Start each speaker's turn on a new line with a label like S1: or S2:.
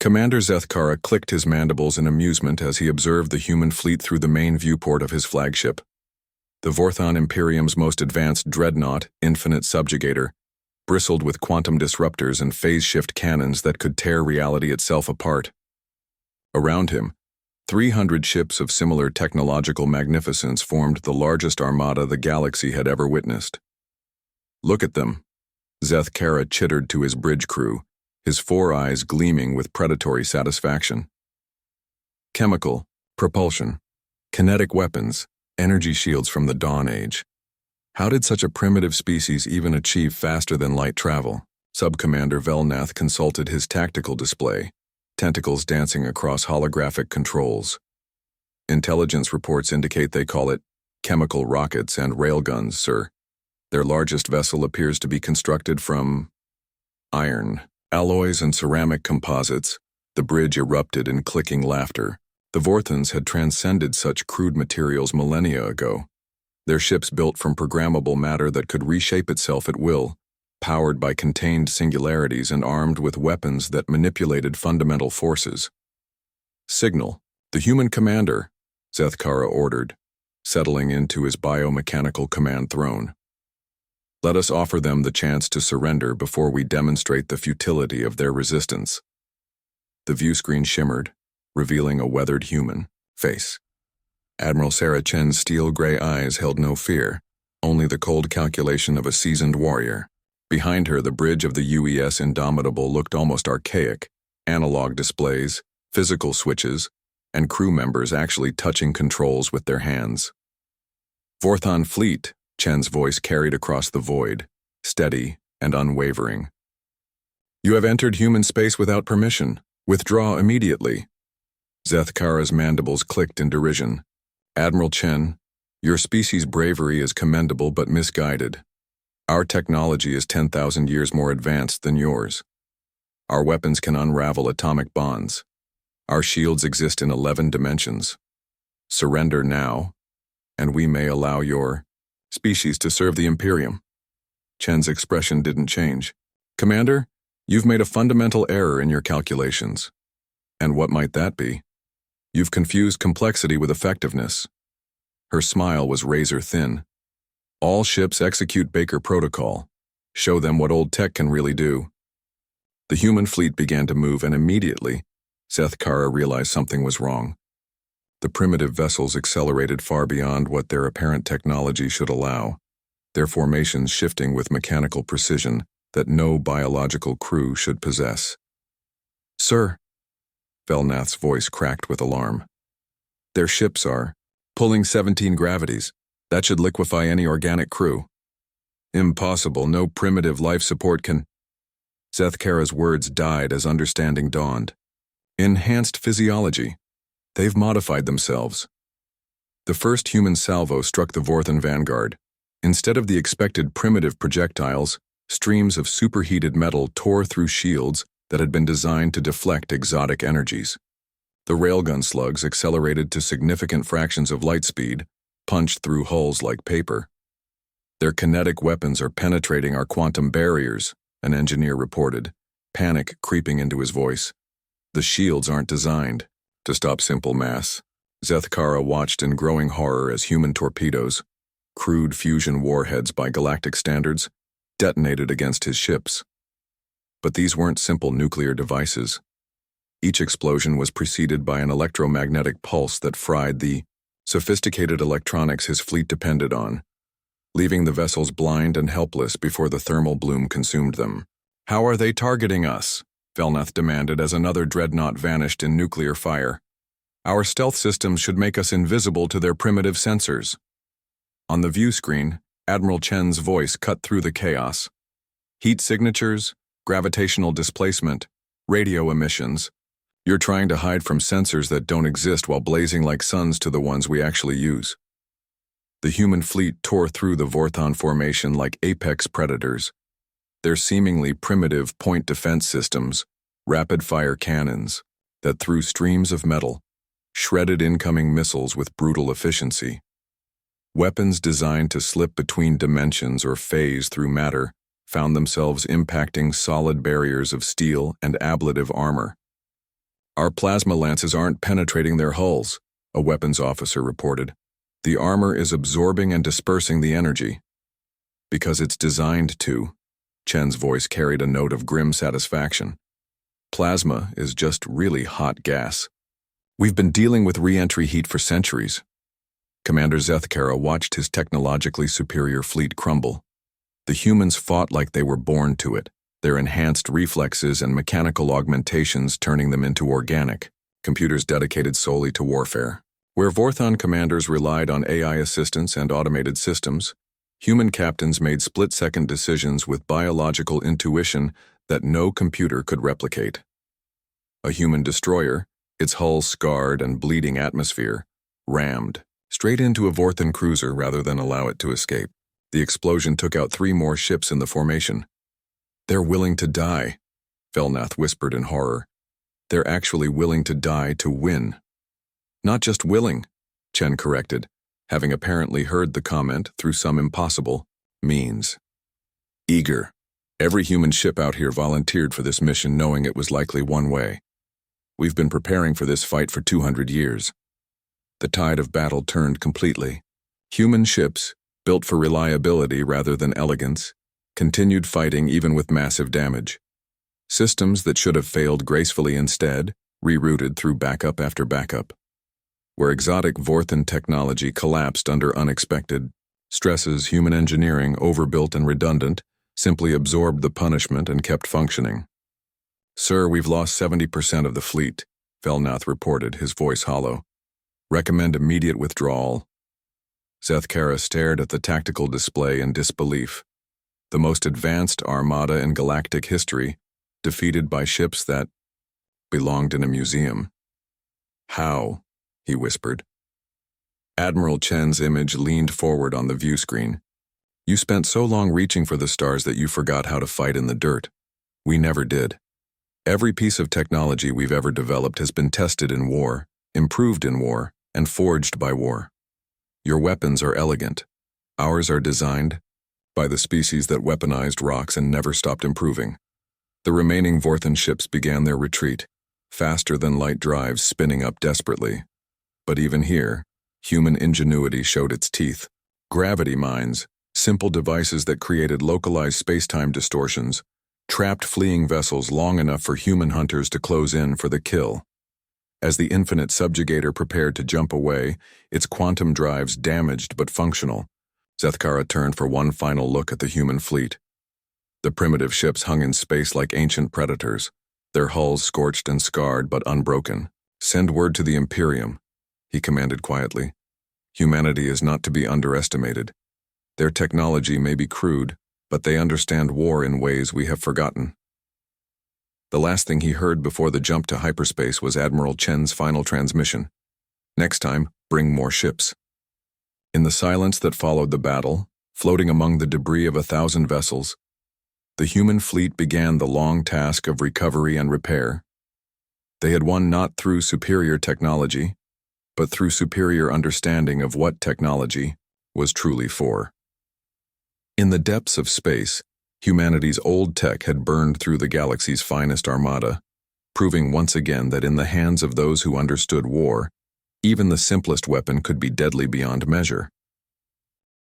S1: Commander Zethkara clicked his mandibles in amusement as he observed the human fleet through the main viewport of his flagship. The Vorthon Imperium's most advanced dreadnought, Infinite Subjugator, bristled with quantum disruptors and phase-shift cannons that could tear reality itself apart. Around him, 300 ships of similar technological magnificence formed the largest armada the galaxy had ever witnessed. "Look at them," Zethkara chittered to his bridge crew, his four eyes gleaming with predatory satisfaction. Chemical, propulsion, kinetic weapons, energy shields from the Dawn Age. How did such a primitive species even achieve faster-than-light travel? Sub-Commander Velnath consulted his tactical display, tentacles dancing across holographic controls. Intelligence reports indicate they call it chemical rockets and railguns, sir. Their largest vessel appears to be constructed from iron, alloys and ceramic composites. The bridge erupted in clicking laughter. The Vorthons had transcended such crude materials millennia ago. Their ships built from programmable matter that could reshape itself at will, powered by contained singularities and armed with weapons that manipulated fundamental forces. "Signal, the human commander," Zethkara ordered, settling into his biomechanical command throne. "Let us offer them the chance to surrender before we demonstrate the futility of their resistance." The view screen shimmered, revealing a weathered human face. Admiral Sarah Chen's steel-gray eyes held no fear, only the cold calculation of a seasoned warrior. Behind her, the bridge of the UES Indomitable looked almost archaic, analog displays, physical switches, and crew members actually touching controls with their hands. "Vorthon Fleet," Chen's voice carried across the void, steady and unwavering. "You have entered human space without permission. Withdraw immediately." Zethkara's mandibles clicked in derision. "Admiral Chen, your species' bravery is commendable but misguided. Our technology is 10,000 years more advanced than yours. Our weapons can unravel atomic bonds. Our shields exist in 11 dimensions. Surrender now, and we may allow your species to serve the Imperium." Chen's expression didn't change. "Commander, you've made a fundamental error in your calculations." "And what might that be?" "You've confused complexity with effectiveness." Her smile was razor-thin. "All ships execute Baker Protocol. Show them what old tech can really do." The human fleet began to move, and immediately, Zethkara realized something was wrong. The primitive vessels accelerated far beyond what their apparent technology should allow, their formations shifting with mechanical precision that no biological crew should possess. "Sir," Velnath's voice cracked with alarm. "Their ships are pulling 17 gravities. That should liquefy any organic crew." "Impossible. No primitive life support can—" Zethkara's words died as understanding dawned. "Enhanced physiology. They've modified themselves." The first human salvo struck the Vorthon vanguard. Instead of the expected primitive projectiles, streams of superheated metal tore through shields that had been designed to deflect exotic energies. The railgun slugs accelerated to significant fractions of light speed, punched through hulls like paper. "Their kinetic weapons are penetrating our quantum barriers," an engineer reported, panic creeping into his voice. "The shields aren't designed to stop simple mass." Zethkara watched in growing horror as human torpedoes, crude fusion warheads by galactic standards, detonated against his ships. But these weren't simple nuclear devices. Each explosion was preceded by an electromagnetic pulse that fried the sophisticated electronics his fleet depended on, leaving the vessels blind and helpless before the thermal bloom consumed them. "How are they targeting us?" Velnath demanded as another dreadnought vanished in nuclear fire. "Our stealth systems should make us invisible to their primitive sensors." On the view screen, Admiral Chen's voice cut through the chaos. "Heat signatures, gravitational displacement, radio emissions. You're trying to hide from sensors that don't exist while blazing like suns to the ones we actually use." The human fleet tore through the Vorthon formation like apex predators. Their seemingly primitive point defense systems, rapid-fire cannons that threw streams of metal, shredded incoming missiles with brutal efficiency. Weapons designed to slip between dimensions or phase through matter found themselves impacting solid barriers of steel and ablative armor. Our plasma lances aren't penetrating their hulls, a weapons officer reported. The armor is absorbing and dispersing the energy. Because it's designed to. Chen's voice carried a note of grim satisfaction. Plasma is just really hot gas. We've been dealing with re-entry heat for centuries. Commander Zethkara watched his technologically superior fleet crumble. The humans fought like they were born to it, their enhanced reflexes and mechanical augmentations turning them into organic, computers dedicated solely to warfare. Where Vorthon commanders relied on AI assistance and automated systems, human captains made split-second decisions with biological intuition that no computer could replicate. A human destroyer, its hull scarred and bleeding atmosphere, rammed straight into a Vorthon cruiser rather than allow it to escape. The explosion took out 3 more ships in the formation. They're willing to die, Velnath whispered in horror. They're actually willing to die to win. Not just willing, Chen corrected, having apparently heard the comment through some impossible means. Eager. Every human ship out here volunteered for this mission knowing it was likely one way. We've been preparing for this fight for 200 years. The tide of battle turned completely. Human ships, built for reliability rather than elegance, continued fighting even with massive damage. Systems that should have failed gracefully instead, rerouted through backup after backup. Where exotic Vorthon technology collapsed under unexpected stresses, human engineering, overbuilt and redundant, simply absorbed the punishment and kept functioning. Sir, we've lost 70% of the fleet, Velnath reported, his voice hollow. Recommend immediate withdrawal. Zethkara stared at the tactical display in disbelief. The most advanced armada in galactic history, defeated by ships that belonged in a museum. How? He whispered. Admiral Chen's image leaned forward on the view screen. You spent so long reaching for the stars that you forgot how to fight in the dirt. We never did. Every piece of technology we've ever developed has been tested in war, improved in war, and forged by war. Your weapons are elegant. Ours are designed by the species that weaponized rocks and never stopped improving. The remaining Vorthon ships began their retreat, faster than light drives spinning up desperately. But even here, human ingenuity showed its teeth. Gravity mines, simple devices that created localized space-time distortions, trapped fleeing vessels long enough for human hunters to close in for the kill. As the infinite subjugator prepared to jump away, its quantum drives damaged but functional, Zethkara turned for one final look at the human fleet. The primitive ships hung in space like ancient predators, their hulls scorched and scarred but unbroken. Send word to the Imperium, he commanded quietly. Humanity is not to be underestimated. Their technology may be crude, but they understand war in ways we have forgotten. The last thing he heard before the jump to hyperspace was Admiral Chen's final transmission. Next time, bring more ships. In the silence that followed the battle, floating among the debris of 1,000 vessels, the human fleet began the long task of recovery and repair. They had won not through superior technology, but through superior understanding of what technology was truly for. In the depths of space, humanity's old tech had burned through the galaxy's finest armada, proving once again that in the hands of those who understood war, even the simplest weapon could be deadly beyond measure.